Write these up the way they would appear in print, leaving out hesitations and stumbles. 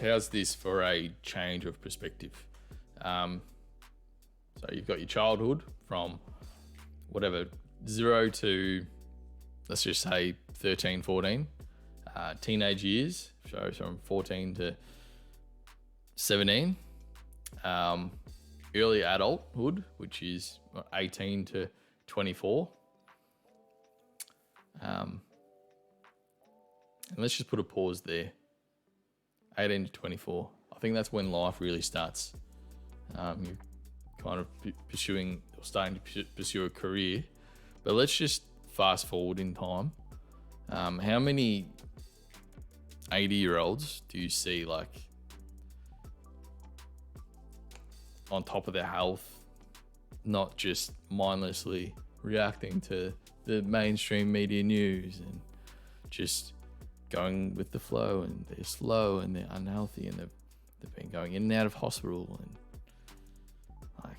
how's this for a change of perspective? So you've got your childhood from whatever, 0 to, let's just say 13, 14. Teenage years, so from 14 to 17. Early adulthood, which is 18 to 24. And let's just put a pause there. 18 to 24. I think that's when life really starts. You're kind of pursuing or starting to pursue a career. But let's just fast forward in time. How many 80-year-olds do you see like on top of their health, not just mindlessly reacting to the mainstream media news and just going with the flow, and they're slow and they're unhealthy and they've been going in and out of hospital, and like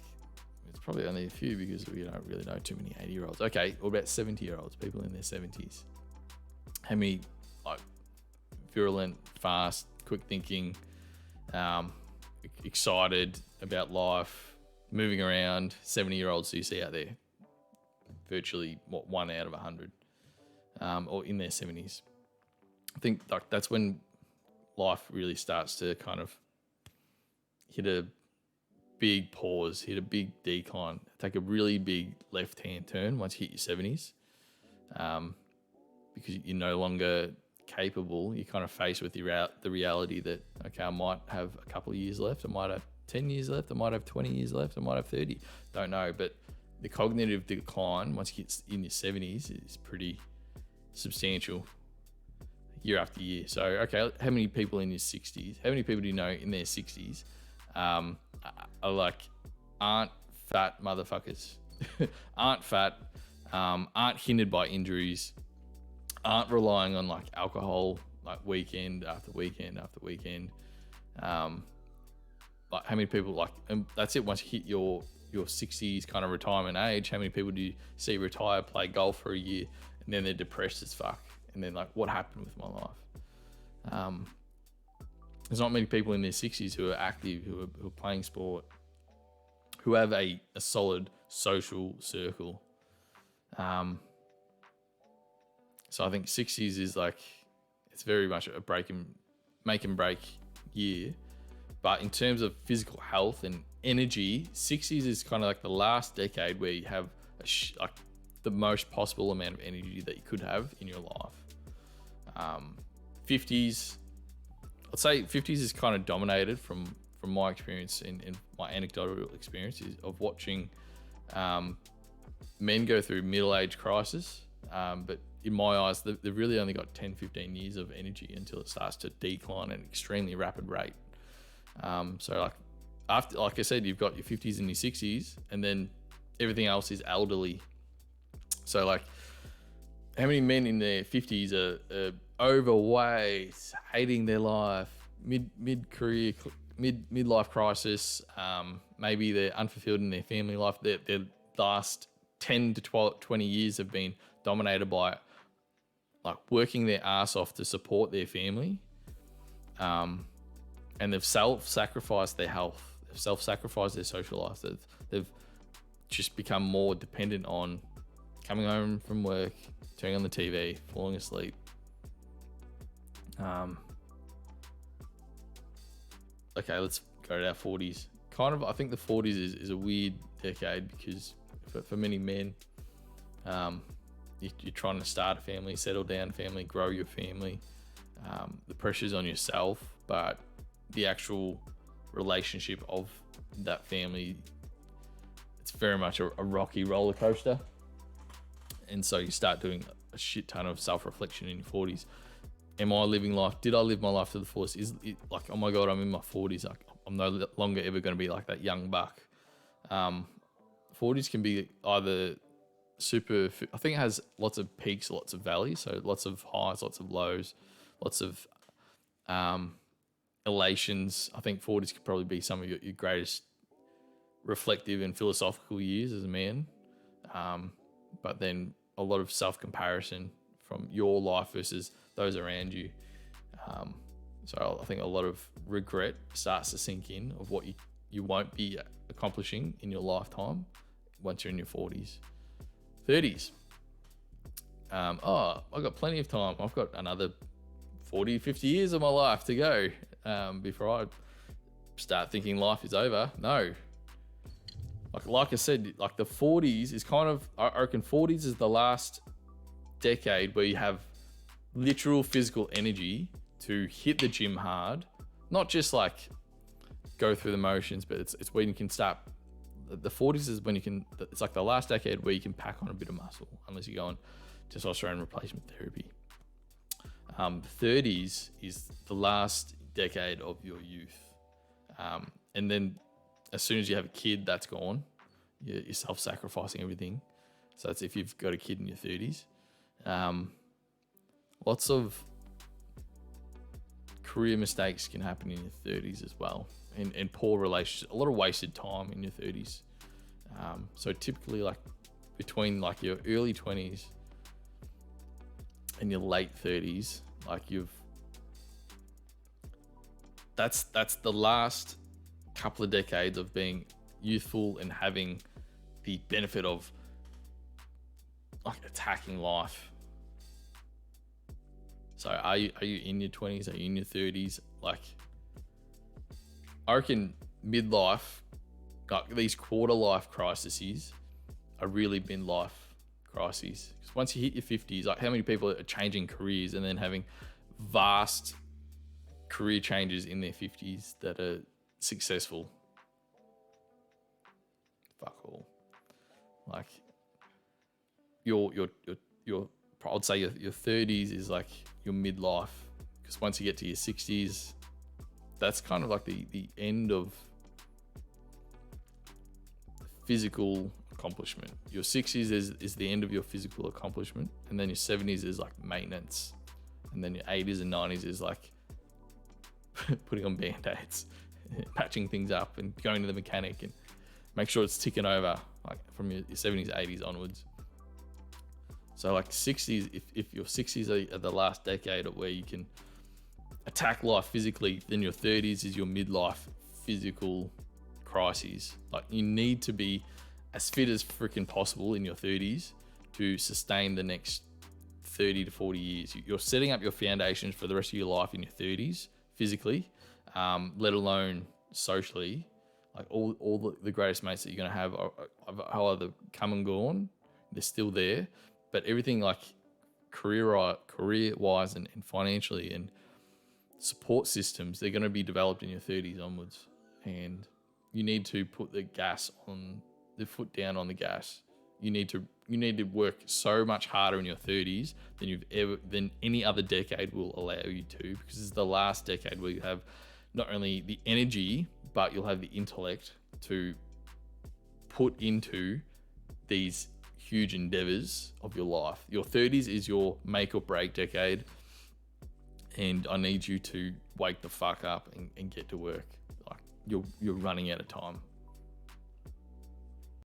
it's probably only a few because we don't really know too many 80-year-olds. Okay, what about 70-year-olds, people in their 70s? How many like virulent, fast, quick thinking, excited about life, moving around 70-year-olds do you see out there? Virtually, what, 1 out of 100, or in their 70s. I think like that's when life really starts to kind of hit a big pause, hit a big decline, take a really big left-hand turn once you hit your 70s, because you're no longer capable. You're kind of faced with the reality that, okay, I might have a couple of years left, I might have 10 years left, I might have 20 years left, I might have 30, don't know. But the cognitive decline once you get in your 70s is pretty substantial year after year. So, okay, how many people in your 60s, how many people do you know in their 60s are like, aren't fat motherfuckers, aren't fat, aren't hindered by injuries, aren't relying on like alcohol, like weekend after weekend after weekend. Like how many people like, and that's it, once you hit your 60s kind of retirement age, how many people do you see retire, play golf for a year, and then they're depressed as fuck? And then like, what happened with my life? There's not many people in their 60s who are active, who are playing sport, who have a solid social circle. So I think 60s is like, it's very much a make and break year. But in terms of physical health and energy, 60s is kind of like the last decade where you have like the most possible amount of energy that you could have in your life. 50s, I'd say 50s is kind of dominated from my experience and my anecdotal experiences of watching men go through middle-age crisis. But in my eyes, they've really only got 10, 15 years of energy until it starts to decline at an extremely rapid rate. So like after, like I said, you've got your 50s and your 60s, and then everything else is elderly. So like, how many men in their 50s are overweight, hating their life, mid-career, midlife crisis? Maybe they're unfulfilled in their family life. Their last 10 to 20 years have been dominated by like working their ass off to support their family. And they've self-sacrificed their health. They've self-sacrificed their social life. They've just become more dependent on coming home from work, turning on the TV, falling asleep. Okay, let's go to our 40s. Kind of, I think the 40s is a weird decade because for many men, you're trying to start a family, settle down family, grow your family. The pressure's on yourself, but the actual relationship of that family, it's very much a rocky roller coaster. And so you start doing a shit ton of self-reflection in your 40s. Am I living life? Did I live my life to the fullest? Is it like, oh my God, I'm in my 40s. Like, I'm no longer ever going to be like that young buck. 40s can be either super, I think it has lots of peaks, lots of valleys. So lots of highs, lots of lows, lots of elations. I think 40s could probably be some of your greatest reflective and philosophical years as a man. But then a lot of self-comparison from your life versus those around you. So I think a lot of regret starts to sink in of what you won't be accomplishing in your lifetime once you're in your 40s. 30s. I've got plenty of time. I've got another 40, 50 years of my life to go before I start thinking life is over. No. Like I said, like the 40s is kind of, I reckon 40s is the last decade where you have literal physical energy to hit the gym hard, not just like go through the motions, but it's when you can start. The 40s is when you can, it's like the last decade where you can pack on a bit of muscle, unless you go on testosterone replacement therapy. 30s is the last decade of your youth. And then as soon as you have a kid, that's gone. You're self-sacrificing everything. So that's if you've got a kid in your 30s. Lots of career mistakes can happen in your 30s as well. And poor relationships, a lot of wasted time in your 30s. So typically like between like your early 20s and your late 30s, like that's the last couple of decades of being youthful and having the benefit of like attacking life. So are you in your 20s? Are you in your 30s? Like, I reckon midlife, like these quarter life crises are really midlife crises. Because once you hit your 50s, like how many people are changing careers and then having vast career changes in their 50s that are successful? Fuck all. Like your I'd say your 30s is like your midlife, because once you get to your 60s, that's kind of like the end of physical accomplishment. Your 60s is the end of your physical accomplishment, and then your 70s is like maintenance, and then your 80s and 90s is like putting on band-aids, patching things up and going to the mechanic and make sure it's ticking over, like from your 70s, 80s onwards. So like 60s, if your 60s are the last decade where you can attack life physically, then your 30s is your midlife physical crises. Like you need to be as fit as freaking possible in your 30s to sustain the next 30 to 40 years. You're setting up your foundations for the rest of your life in your 30s physically, let alone socially. Like all the greatest mates that you're going to have are either come and gone, they're still there, but everything like career-wise and financially and support systems, they're going to be developed in your 30s onwards. And you need to put the foot down on the gas. You need to work so much harder in your 30s than any other decade will allow you to, because it's the last decade where you have not only the energy, but you'll have the intellect to put into these huge endeavors of your life. Your 30s is your make or break decade, and I need you to wake the fuck up and get to work. Like you're running out of time.